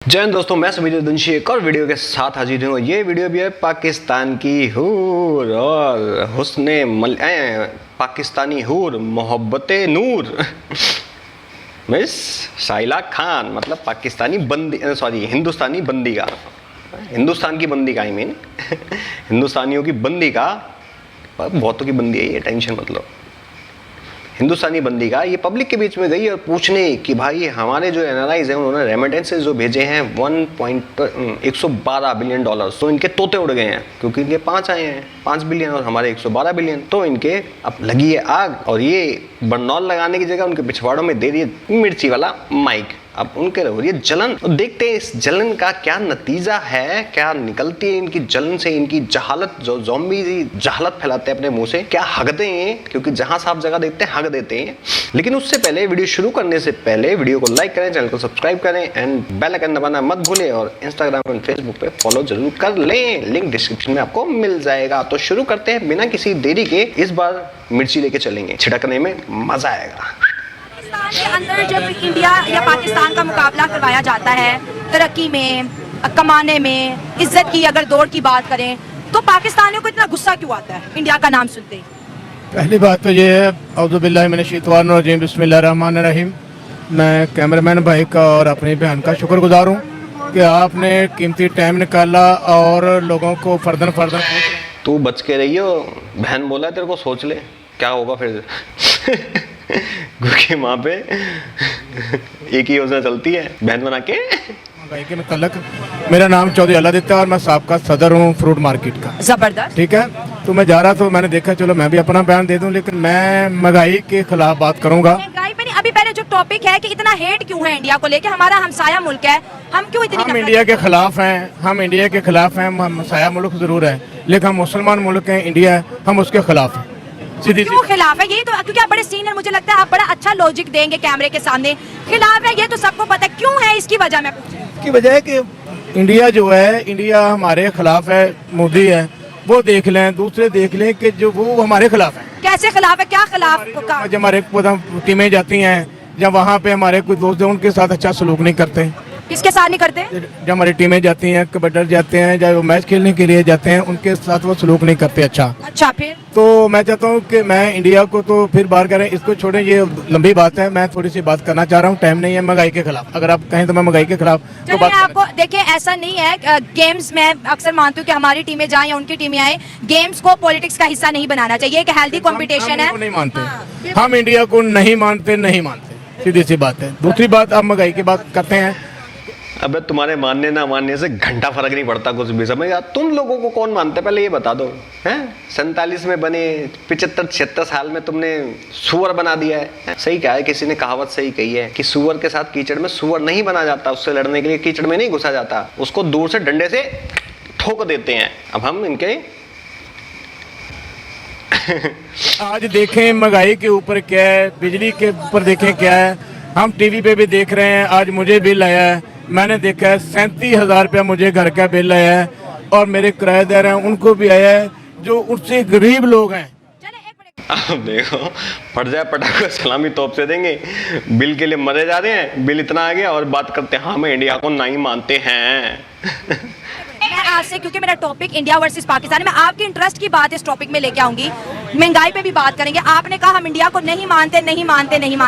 जय हिंद दोस्तों, मैं समीर दुंशी एक और वीडियो के साथ हाजिर हूँ। ये वीडियो भी है पाकिस्तान की हूर और पाकिस्तानी हूर मोहब्बते नूर मिस शाइला खान, मतलब पाकिस्तानी बंदी, सॉरी हिंदुस्तानी बंदी का, हिंदुस्तान की बंदी का, आई मीन हिंदुस्तानियों की बंदी का, बहुतों की बंदी है ये, टेंशन मत लो। हिंदुस्तानी बंदी का ये पब्लिक के बीच में गई और पूछने कि भाई हमारे जो एनआरआईज हैं उन्होंने रेमिटेंसेस जो भेजे हैं 112 बिलियन डॉलर, तो इनके तोते उड़ गए हैं क्योंकि इनके 5 आए हैं, 5 बिलियन और हमारे 112 बिलियन, तो इनके अब लगी है आग। और ये बरनौल लगाने की जगह उनके पिछवाड़ों में दे रही है मिर्ची वाला माइक। अब उनके हो रही है जलन, और देखते हैं इस जलन का क्या नतीजा है, क्या निकलती है इनकी जलन से, इनकी जहालत, जो ज़ॉम्बी जहालत फैलाते हैं अपने मुंह से, क्या हगते हैं, क्योंकि जहां साफ जगह देखते हैं हग देते हैं। लेकिन उससे पहले, वीडियो शुरू करने से पहले वीडियो को लाइक करें, चैनल को सब्सक्राइब करें एंड बेल आइकन दबाना मत भूलें, और इंस्टाग्राम और फेसबुक पे फॉलो जरूर कर लें, लिंक डिस्क्रिप्शन में आपको मिल जाएगा। तो शुरू करते हैं बिना किसी देरी के। इस बार मिर्ची लेके चलेंगे, छिड़कने में मजा आएगा। पाकिस्तान के अंदर जब इंडिया या पाकिस्तान का मुकाबला करवाया जाता है, तरक्की में, कमाने में, इज्जत की अगर दौड़ की बात करें, तो पाकिस्तानियों को इतना गुस्सा क्यों आता है इंडिया का नाम सुनते ही? पहली बात तो ये है, औज़ु बिल्लाहि मिनश शैतानिर रजीम, बिस्मिल्लाहिर रहमानिर रहीम। मैं कैमरामैन भाई का और अपनी बहन का शुक्रगुजार हूँ कि आपने कीमती टाइम निकाला और लोगों को फर्दन तू बच के रहियो, बहन बोला तेरे को, सोच ले क्या होगा फिर क्योंकि वहाँ पे एक ही योजना चलती है, बहन बना के भाई के मुतल्लक। मेरा नाम चौधरी अलादित्य और मैं साबका सदर हूँ फ्रूट मार्केट का। जबरदस्त। ठीक है, तो मैं जा रहा था, मैंने देखा चलो मैं भी अपना बयान दे दूं, लेकिन मैं महंगाई के खिलाफ बात करूंगा। महंगाई पे नहीं, अभी पहले जो टॉपिक है कि इतना हेट क्यों है इंडिया को लेके, हमारा हमसाया मुल्क है, हम क्यों इतनी हम इंडिया के खिलाफ हैं, हम इंडिया के खिलाफ हैं। हम हमसाया मुल्क जरूर है, लेकिन हम मुसलमान मुल्क हैं, इंडिया है, हम उसके खिलाफ हैं। क्यों खिलाफ है? यही तो, क्योंकि आप बड़े सीनियर, मुझे लगता है आप बड़ा अच्छा लॉजिक देंगे कैमरे के सामने। खिलाफ है ये तो सबको पता है, क्यों है इसकी वजह में? की वजह है कि इंडिया जो है, इंडिया हमारे खिलाफ है, मोदी है, वो देख लें, दूसरे देख लें कि जो वो हमारे खिलाफ है। कैसे खिलाफ है? क्या खिलाफ? जब हमारे टीमें जाती हैं, जब वहाँ पे हमारे कुछ दोस्त हैं, उनके साथ अच्छा सलूक नहीं करते। किसके साथ नहीं करते? जब हमारी टीमें जाती हैं, कबड्डी जाते हैं, जब वो मैच खेलने के लिए जाते हैं, उनके साथ वो सलूक नहीं करते अच्छा। फिर तो मैं चाहता हूँ कि मैं इंडिया को तो फिर बाहर करें, इसको छोड़ें, ये लंबी बात है। मैं थोड़ी सी बात करना चाह रहा हूँ, टाइम नहीं है महंगाई के खिलाफ। अगर आप कहें तो मैं महंगाई के खिलाफ तो बात आपको देखिए, ऐसा नहीं है, गेम्स में अक्सर मानती हूँ कि हमारी टीमें जाएं या उनकी टीमें आए, गेम्स को पॉलिटिक्स का हिस्सा नहीं बनाना चाहिए, एक हेल्दी कंपटीशन है। नहीं मानते, हम इंडिया को नहीं मानते, सीधी सी बात है। दूसरी बात, आप महंगाई की बात करते हैं। अबे तुम्हारे मानने ना मानने से घंटा फर्क नहीं पड़ता कुछ भी, समझ आ? तुम लोगों को कौन मानता है पहले ये बता दो, हैं? 47 में बने, 75-76 साल में तुमने सुअर बना दिया है। सही कहा है किसी ने, कहावत सही कही है कि सुअर के साथ कीचड़ में सुअर नहीं बना जाता, उससे लड़ने के लिए कीचड़ में नहीं घुसा जाता, उसको दूर से डंडे से ठोक देते हैं। अब हम इनके आज देखें महंगाई के ऊपर क्या है, बिजली के ऊपर देखें क्या है, हम टीवी पे भी देख रहे हैं। आज मुझे बिल आया है, मैंने देखा है 37,000 रुपया मुझे घर का बिल आया है, और मेरे किराएदार हैं उनको भी आया है, जो उससे गरीब लोग हैं। अब देखो, फट जाए पटाखा सलामी तोप से देंगे, बिल के लिए मरे जा रहे हैं, बिल इतना आ गया और बात करते हैं हम इंडिया को नहीं मानते हैं। मैं आज से, क्योंकि मेरा टॉपिक इंडिया वर्सेस पाकिस्तान है, मैं आपके इंटरेस्ट की बात इस टॉपिक में लेके आऊंगी। महंगाई पे भी बात करेंगे। आपने कहा हम इंडिया को नहीं मानते,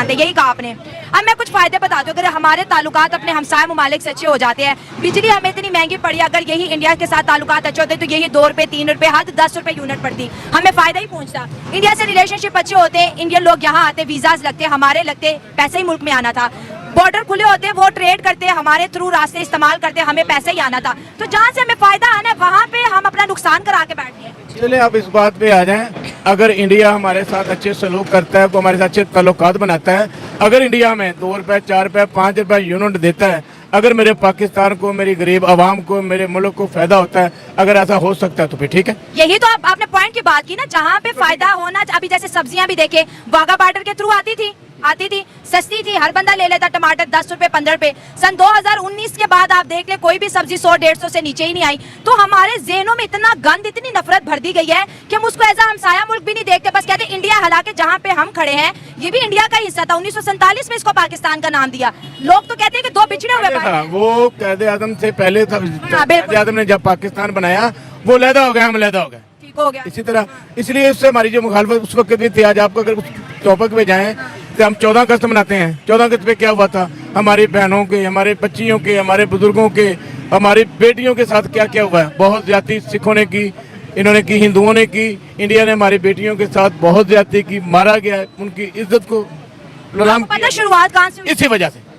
यही कहा आपने। अब मैं कुछ फायदे बताती हूँ। अगर हमारे ताल्लुकात अपने हमसाया ममालिक से अच्छे हो जाते हैं, बिजली हमें इतनी महंगी पड़ी, अगर यही इंडिया के साथ ताल्लुकात अच्छे होते तो यही 2 रुपए 3 रुपए, हद 10 रुपए यूनिट पड़ती, हमें फायदा ही पहुंचता। इंडिया से रिलेशनशिप अच्छे होते, इंडियन लोग यहाँ आते, वीजाज लगते, हमारे लगते, पैसे ही मुल्क में आना था। बॉर्डर खुले होते, वो ट्रेड करते, हमारे थ्रू रास्ते इस्तेमाल करते, हमें पैसे ही आना था। तो जहाँ से हमें फायदा आना है, वहाँ पे हम अपना नुकसान करा के बैठ गए। चलिए आप इस बात पे आ जाएं। अगर इंडिया हमारे साथ अच्छे सलूक करता है, वो हमारे साथ अच्छे ताल्लुकात बनाता है, अगर इंडिया में 2 रुपए 4 रुपए 5 रुपए यूनिट देता है, अगर मेरे पाकिस्तान को, मेरी गरीब आवाम को, मेरे मुल्क को फायदा होता है, अगर ऐसा हो सकता है तो फिर ठीक है। यही तो आपने पॉइंट की बात की ना, जहाँ पे फायदा होना। अभी जैसे सब्जियां भी देखे, वाघा बॉर्डर के थ्रू आती थी, आती थी, सस्ती थी, हर बंदा ले लेता। टमाटर 10 रुपए 15 रुपए। सन 2019 के बाद आप देख ले कोई भी सब्जी 100-150 से नीचे ही नहीं आई। तो हमारे ज़हनों में इतना गंद, इतनी नफरत भर दी गई है कि हम उसको एज हमसाया मुल्क भी नहीं देखते, बस कहते हैं इंडिया। हालांकि जहाँ पे हम खड़े हैं ये भी इंडिया का हिस्सा था। 1947 में इसको पाकिस्तान का नाम दिया। लोग तो कहते हैं कि दो बिछड़े हुए भाई हैं। वो कायदे आजम से पहले था। कायदे आजम ने जब पाकिस्तान बनाया वो लहदा हो गया, हम लहदा हो गए, ठीक हो गया। इसी तरह। इसलिए इससे हमारी जो मुखालफत उस वक्त भी थी, आज आपको अगर उस टॉपिक पे जाएं तो हम 14 अगस्त मनाते हैं। 14 अगस्त पे क्या हुआ था, हमारी बहनों के, हमारे बच्चियों के, हमारे बुजुर्गों के, हमारी बेटियों के साथ क्या क्या हुआ है। बहुत ज्यादा सिखों ने की, इन्होंने की, हिंदुओं ने की। इंडिया ने हमारी बेटियों के साथ बहुत ज्यादा की, मारा गया, उनकी इज्जत को नीलाम पता शुरुआत कहाँ से हुई? इसी वजह से।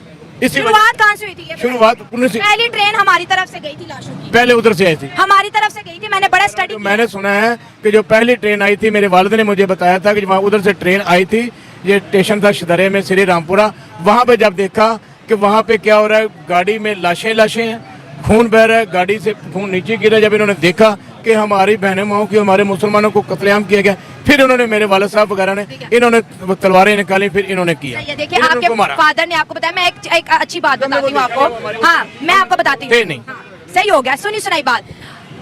शुरुआत कहाँ से हुई थी? शुरुआत पहली ट्रेन हमारी तरफ से गई थी लाशों की, पहले उधर से आई थी, हमारी तरफ से गई थी। मैंने बड़ा स्टडी तो मैंने सुना है कि जो पहली ट्रेन आई थी, मेरे वालिद ने मुझे बताया था कि वहाँ उधर से ट्रेन आई थी। ये स्टेशन था शदरे में, श्री रामपुरा। वहाँ पे जब देखा कि वहाँ पे क्या हो रहा है, गाड़ी में लाशें हैं, खून बह रहा है, गाड़ी से खून नीचे गिरा। जब इन्होंने देखा कि हमारी बहनों माओं की, हमारे मुसलमानों को कत्लेआम किया गया, फिर उन्होंने, मेरे वालिद साहब वगैरह ने, इन्होंने तलवारें निकाली, फिर इन्होंने किया। ये देखिए आपके फादर ने आपको बताया। मैं एक अच्छी बात बताती हूँ आपको। हाँ, मैं आपको बताती हूँ। नहीं, सही हो गया, सुनाई बात।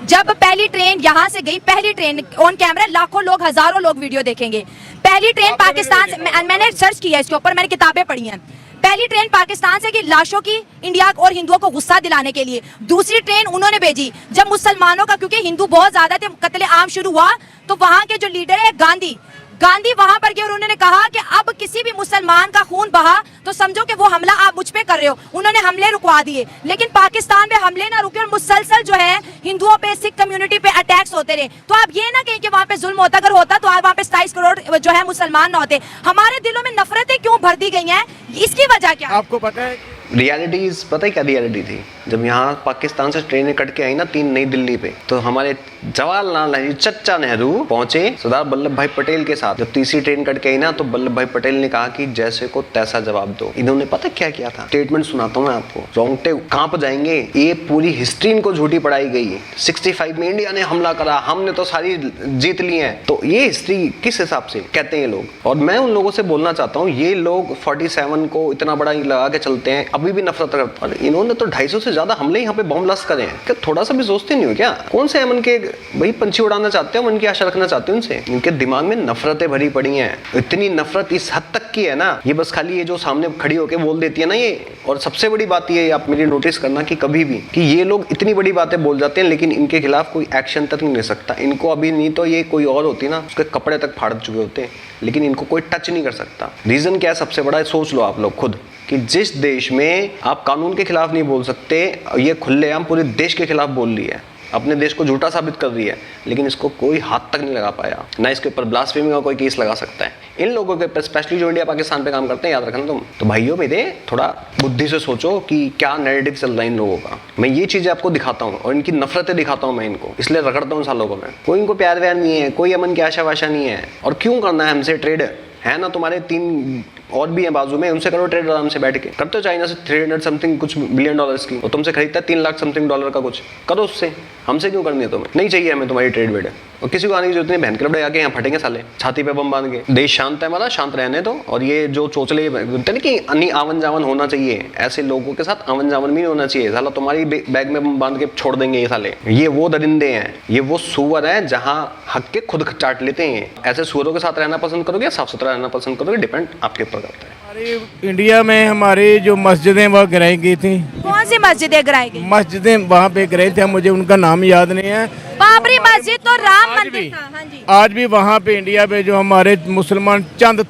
जब पहली ट्रेन यहाँ से गई, पहली ट्रेन ऑन कैमरा, लाखों लोग, हजारों लोग वीडियो देखेंगे। पहली ट्रेन पाकिस्तान से, मैंने सर्च किया इसके ऊपर, मैंने किताबें पढ़ी हैं। पहली ट्रेन पाकिस्तान से की लाशों की, इंडिया और हिंदुओं को गुस्सा दिलाने के लिए। दूसरी ट्रेन उन्होंने भेजी जब मुसलमानों का, क्योंकि हिंदू बहुत ज्यादा थे, कत्ले आम शुरू हुआ, तो वहां के जो लीडर है गांधी वहां पर गए और उन्होंने कहा कि अब किसी भी मुसलमान का खून बहा तो समझो कि वो हमला आप मुझ पे कर रहे हो। उन्होंने हमले रुकवा दिए, लेकिन पाकिस्तान में हमले ना रुके और मुसलसल जो है हिंदुओं पे, सिख कम्युनिटी पे अटैक्स होते रहे। तो आप ये ना कहें कि वहां पे जुल्म होता, अगर होता तो आज वहां पे 27 करोड़ जो है मुसलमान ना होते। हमारे दिलों में नफरतें क्यों भर दी गई हैं, इसकी वजह क्या? आपको पता है रियलिटीज, पता है क्या रियलिटी थी? जब यहाँ पाकिस्तान से ट्रेनें कट के आई ना 3 नई दिल्ली पे, तो हमारे जवाहरलाल नेहरू, चच्चा नेहरू पहुंचे सरदार वल्लभ भाई पटेल के साथ। जब तीसरी ट्रेन कट के आई ना, तो वल्लभ भाई पटेल ने कहा कि जैसे को तैसा जवाब दो। इन्होंने पता क्या किया था? स्टेटमेंट सुनाता हूँ मैं आपको, रोंगटे कांप जाएंगे। ये पूरी हिस्ट्री इनको झूठी पढ़ाई गई। 65 में इंडिया ने हमला करा, हमने तो सारी जीत ली है। तो ये हिस्ट्री किस हिसाब से कहते हैं ये लोग? और मैं उन लोगों से बोलना चाहता हूँ, ये लोग 47 को इतना बड़ा लगा के चलते हैं, अभी भी नफरत करते हैं। इन्होंने तो 250 से ज्यादा हमले यहाँ पे बम ब्लास्ट करे हैं। क्या थोड़ा सा भी सोचते नहीं हो क्या? कौन से अमन के भाई पंछी उड़ाना चाहते हो, मन की आशा रखना चाहते हो उनसे? इनके दिमाग में नफरतें भरी पड़ी हैं। इतनी नफरत इस हद तक की है ना, ये बस खाली ये जो सामने खड़ी होके बोल देती है ना ये। और सबसे बड़ी बात ये, आप मेरी नोटिस करना कि कभी भी कि ये लोग इतनी बड़ी बातें बोल जाते हैं, लेकिन इनके खिलाफ कोई एक्शन तक नहीं ले सकता। इनको अभी नहीं तो ये कोई और होती ना, उसके कपड़े तक फाड़ चुके होते हैं, लेकिन इनको कोई टच नहीं कर सकता। रीजन क्या है सबसे बड़ा? सोच लो आप लोग खुद कि जिस देश में आप कानून के खिलाफ नहीं बोल सकते, ये खुलेआम पूरे देश के खिलाफ बोल रही है, अपने देश को झूठा साबित कर रही है, लेकिन इसको कोई हाथ तक नहीं लगा पाया। ना इसके ऊपर ब्लास्फेमी का कोई केस लगा सकता है। इन लोगों के ऊपर, स्पेशली जो इंडिया पाकिस्तान पे काम करते हैं, याद रखना तुम। तो भाइयों मेरे, थोड़ा बुद्धि से सोचो कि क्या नैरेटिव चल रहा है इन लोगों का। मैं ये चीजें आपको दिखाता हूँ और इनकी नफरतें दिखाता हूँ मैं इनको, इसलिए रगड़ता हूँ सालों को मैं। कोई इनको प्यार व्यार नहीं है, कोई अमन की आशा वाशा नहीं है। और क्यों करना है हमसे ट्रेड? है ना तुम्हारे 3 और भी हैं बाजू में, उनसे करो ट्रेड आराम से बैठ के। करते हो चाइना से 300 समथिंग कुछ बिलियन डॉलर्स की, और तुमसे खरीदता है 3 लाख समथिंग डॉलर का कुछ, करो उससे। हमसे क्यों करनी है तुम्हें? नहीं चाहिए हमें तुम्हारी ट्रेड वेड। और किसी को आने की जरूरत नहीं, बहन के लड़े आके यहाँ फटेंगे साले, छाती पे बम बांध के। देश शांत है हमारा, शांत रहने दो। और ये जो चोचले बोलते हैं कि अन्य आवन जावन होना चाहिए, ऐसे लोगों के साथ आवन जावन भी नहीं होना चाहिए। साला तुम्हारी बैग में बम बांध के छोड़ देंगे ये साले। ये वो दरिंदे हैं, ये वो सुअर है जहाँ हक के खुद चाट लेते हैं। ऐसे सुअरों के साथ रहना पसंद करोगे या साफ सुथरा रहना पसंद करोगे, डिपेंड आपके ऊपर करता है। हमारी इंडिया में हमारी जो मस्जिदें वह गिराई गई थी। कौन सी मस्जिदें गिराई गई? मस्जिदें वहाँ पे गिराई थी, मुझे उनका नाम याद नहीं है। बाबरी मस्जिद तो राम मंदिर था। हाँ जी। आज भी वहाँ पे इंडिया पे जो हमारे मुसलमान चंद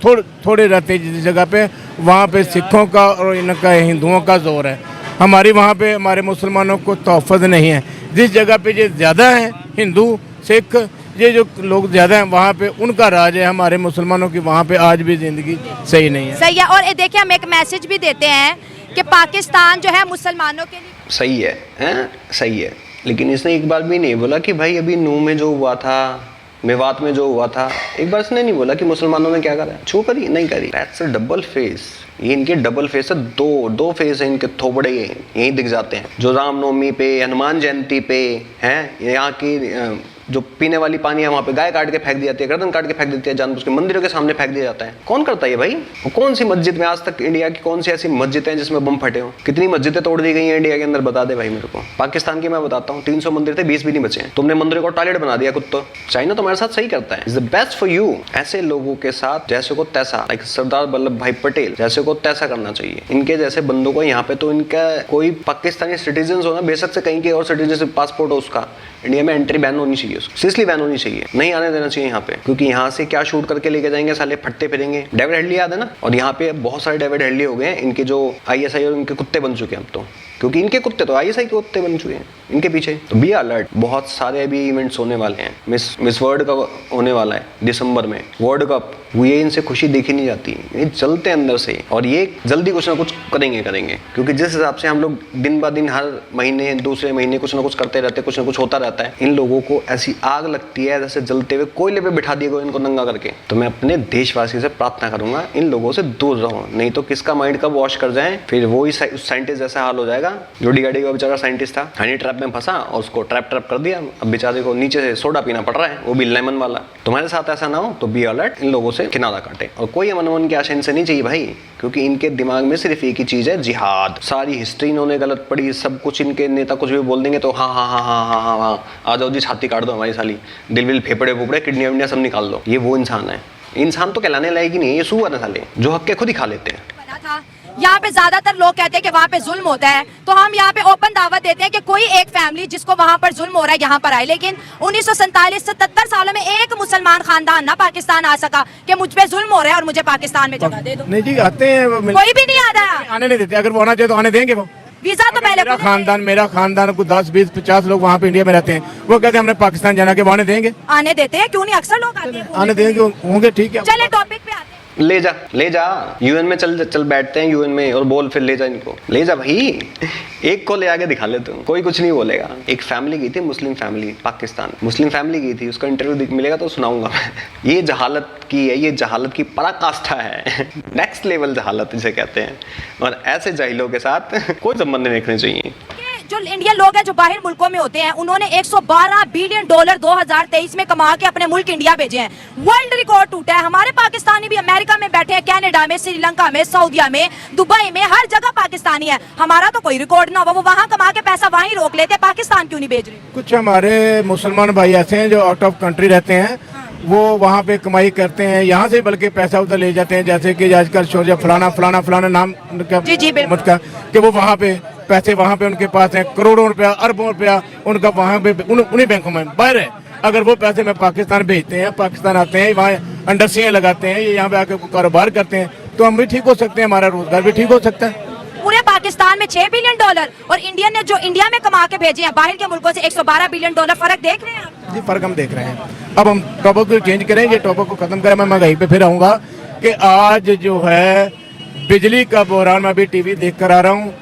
थोड़े रहते हैं जिस जगह पे, वहाँ पे सिखों का और इनका हिंदुओं का जोर है। हमारी वहाँ पे हमारे मुसलमानों को तोहफ़्फ़ नहीं है। जिस जगह पे ये ज़्यादा है, हिंदू सिख ये जो लोग ज़्यादा हैं, वहाँ पे उनका राज है। हमारे मुसलमानों की वहाँ पे आज भी ज़िंदगी सही नहीं है। सही है। और देखिए हम एक मैसेज भी देते हैं कि पाकिस्तान जो है मुसलमानों के लिए सही है, हैं? सही है, लेकिन इसने एक बार भी नहीं बोला कि भाई अभी नूह में जो हुआ था, मेवात में जो हुआ था, एक बार इसने नहीं बोला कि मुसलमानों ने क्या करा, छू करी नहीं करी। That's a double face. ये इनके डबल फेस है, दो फेस है इनके, थोबड़े यहीं दिख जाते हैं। जो रामनवमी पे, हनुमान जयंती पे हैं, यहाँ की जो पीने वाली पानी है वहाँ पे गाय काट के फेंक दी जाती है, गर्दन काट के फेंक देती है, जानबूझ के मंदिरों के सामने फेंक दिया जाता है। कौन करता है ये भाई? कौन सी मस्जिद में आज तक, इंडिया की कौन सी ऐसी मस्जिदें हैं जिसमें बम फटे हो? कितनी मस्जिदें तोड़ दी गई हैं इंडिया के अंदर, बता दे भाई मेरे को। पाकिस्तान की मैं बताता हूँ, 300 मंदिर थे, 20 भी नहीं बचे। तुमने मंदिर को टॉयलेट बना दिया कुत्तो। चाइना तुम्हारे साथ सही करता है, is the best for you. ऐसे लोगों के साथ जैसे को तैसा, लाइक सरदार वल्लभ भाई पटेल जैसे को तैसा करना चाहिए। इनके जैसे बंदों को यहाँ पे, तो इनका कोई पाकिस्तानी सिटीजन हो ना, बेशक से कहीं के और सिटीजनशिप पासपोर्ट हो उसका, इंडिया में एंट्री बैन होनी चाहिए, सीरियसली बैन होनी चाहिए, नहीं आने देना चाहिए यहाँ पे। क्योंकि यहाँ से क्या शूट करके लेके जाएंगे साले, फटते फिरेंगे। डेविड हेडली याद है ना? और यहाँ पे बहुत सारे डेविड हेडली हो गए हैं, इनके जो ISI और इनके कुत्ते बन चुके हैं अब तो, क्योंकि इनके कुत्ते तो ISI के कुत्ते बन चुके हैं इनके पीछे। तो बी अलर्ट, बहुत सारे अभी इवेंट्स होने वाले हैं। मिस वर्ल्ड कप होने वाला है दिसंबर में, वर्ल्ड कप। ये इनसे खुशी देखी नहीं जाती, ये चलते अंदर से, और ये जल्दी कुछ ना कुछ करेंगे। क्योंकि जिस हिसाब से हम लोग दिन ब दिन हर महीने दूसरे महीने कुछ ना कुछ करते रहते हैं, कुछ ना कुछ होता रहता है, इन लोगों को ऐसी आग लगती है जैसे जलते हुए कोयले पे बिठा दिया गया इनको नंगा करके। तो मैं अपने देशवासी से प्रार्थना करूंगा, इन लोगों से दूर रहो, नहीं तो किसका माइंड कब वॉश कर जाए, फिर वो ही साइंटिस्ट जैसा हाल हो जाएगा। जो गाड़ी का बेचारा साइंटिस्ट था, हनी ट्रैप में फंसा और उसको ट्रैप कर दिया, अब बेचारे को नीचे से सोडा पीना पड़ रहा है, वो भी लेमन वाला। तुम्हारे साथ ऐसा ना हो तो बी अलर्ट, इन लोगों से किनारा काटे। और कोई अमन की आशा इनसे नहीं चाहिए भाई, क्योंकि इनके दिमाग में सिर्फ एक ही चीज है, जिहाद। सारी हिस्ट्री इन्होंने गलत पढ़ी, सब कुछ इनके नेता कुछ भी बोल देंगे तो हाँ हाँ हाँ हाँ हाँ हाँ हाँ, आ जाओ जी, छाती काट दो हमारी साली, दिल विल फेफड़े फूफड़े किडनियां विडनियां सब निकाल दो। ये वो इंसान है। इंसान तो कहलाने लायक ही नहीं है, ये सुअर है साले, जो हक के खुद ही खा लेते हैं। बना था। यहाँ पे ज्यादातर लोग कहते हैं कि वहाँ पे जुल्म होता है, तो हम यहाँ पे ओपन दावत देते हैं कि कोई एक फैमिली जिसको वहाँ पर जुल्म हो रहा है यहाँ पर आए। लेकिन 1947 से 77 सालों में एक मुसलमान खानदान ना पाकिस्तान आ सका कि मुझ पे जुल्म हो रहा है और मुझे पाकिस्तान में जगह दे दो। नहीं जी, आते हैं, कोई भी नहीं आता, आने नहीं देते। अगर वो आना चाहिए तो आने देंगे वो। वीजा तो पहले मेरा खानदान को 10, 20, 50 लोग वहाँ पे इंडिया में रहते हैं, वो कहते हैं हमने पाकिस्तान जाना, के वो आने देंगे? आने देते हैं, क्यों नहीं, अक्सर लोग आते हैं। आने देंगे होंगे, ठीक है। चले टॉपिक पे आते हैं। ले जा UN में चल बैठते हैं UN में, और बोल फिर ले जा इनको, ले जा भाई, एक को ले आके दिखा ले तुम, कोई कुछ नहीं बोलेगा। एक फैमिली गई थी, Muslim family, Pakistan Muslim family गई थी, उसका इंटरव्यू मिलेगा तो सुनाऊंगा मैं। ये जहालत की है, ये जहालत की पराकाष्ठा है, नेक्स्ट लेवल जहालत इसे कहते हैं। और ऐसे जाहिलों के साथ कोई संबंध नहीं रखने चाहिए। जो इंडियन लोग हैं जो बाहर मुल्कों में होते हैं, उन्होंने 112 बिलियन डॉलर 2023 में कमा के अपने मुल्क इंडिया भेजे हैं। वर्ल्ड रिकॉर्ड टूटा है। हमारे पाकिस्तानी भी अमेरिका में बैठे हैं, कनाडा में, श्रीलंका में, सऊदीया में, दुबई में, हर जगह पाकिस्तानी है। हमारा तो कोई रिकॉर्ड ना हो, वो वहाँ कमा के पैसा वहीं रोक लेते हैं, पाकिस्तान क्यों नहीं भेज रहे? कुछ हमारे मुसलमान भाई ऐसे हैं जो आउट ऑफ कंट्री रहते हैं, वो वहाँ पे कमाई करते हैं, यहाँ से बल्कि पैसा उधर ले जाते हैं, जैसे कि आजकल शोजा फलाना नाम जी मत का, कि वो वहाँ पे पैसे, वहाँ पे उनके पास हैं करोड़ों रुपया, अरबों रुपया उनका वहाँ पे उन्हीं बैंकों में बाहर है। अगर वो पैसे में पाकिस्तान भेजते हैं, पाकिस्तान आते हैं, वहाँ इंडस्ट्रियाँ लगाते हैं, ये यहाँ पे आके कारोबार करते हैं, तो हम भी ठीक हो सकते हैं, हमारा रोजगार भी ठीक हो सकता है। पूरे पाकिस्तान में 6 बिलियन डॉलर और इंडियन ने जो इंडिया में कमा के भेजे हैं बाहर के मुल्कों से 112 बिलियन डॉलर, फर्क देख रहे हैं आप? जी, फर्क हम देख रहे हैं। अब हम टॉपिक को चेंज करें, ये टॉपिक को खत्म करें, मैं महंगाई पे फिर आऊँगा कि आज जो है बिजली का बहरान, मैं अभी टीवी देख कर आ रहा हूँ,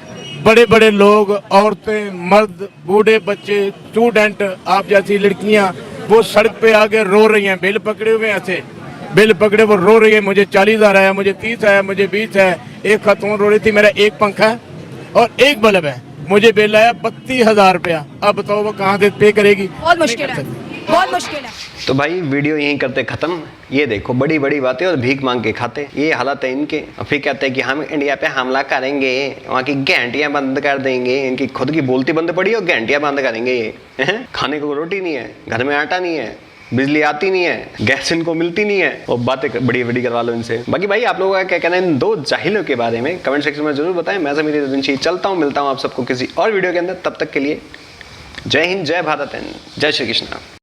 बड़े बड़े लोग, औरतें, मर्द, बूढ़े, बच्चे, स्टूडेंट, आप जैसी लड़कियां, वो सड़क पे आके रो रही हैं, बिल पकड़े हुए ऐसे, बिल पकड़े वो रो रही है, मुझे 40,000 आया, मुझे 30 है, मुझे 20 है। एक खातून रो रही थी, मेरा एक पंखा है और एक बल्ब है, मुझे बिल आया 32,000 रुपया। अब बताओ वो कहाँ से पे करेगी? बहुत मुश्किल है, बहुत मुश्किल है। तो भाई वीडियो यहीं करते खत्म। ये देखो बड़ी बड़ी बातें और भीख मांग के खाते, ये हालत है इनके। और फिर कहते हैं कि हम इंडिया पे हमला करेंगे, वहाँ की घंटियां बंद कर देंगे, इनकी खुद की बोलती बंद पड़ी और घंटियां बंद करेंगे ये। खाने को रोटी नहीं है, घर में आटा नहीं है, बिजली आती नहीं है, गैस इनको मिलती नहीं है, और बातें बड़ी बड़ी करवा लो इनसे। बाकी भाई आप लोगों का क्या कहना है इन दो जाहिलों के बारे में, कमेंट सेक्शन में जरूर बताएं। मैं समीर रजनीशी चलता हूँ, मिलता हूँ आप सबको किसी और वीडियो के अंदर। तब तक के लिए जय हिंद, जय भारत एंड जय श्री कृष्णा।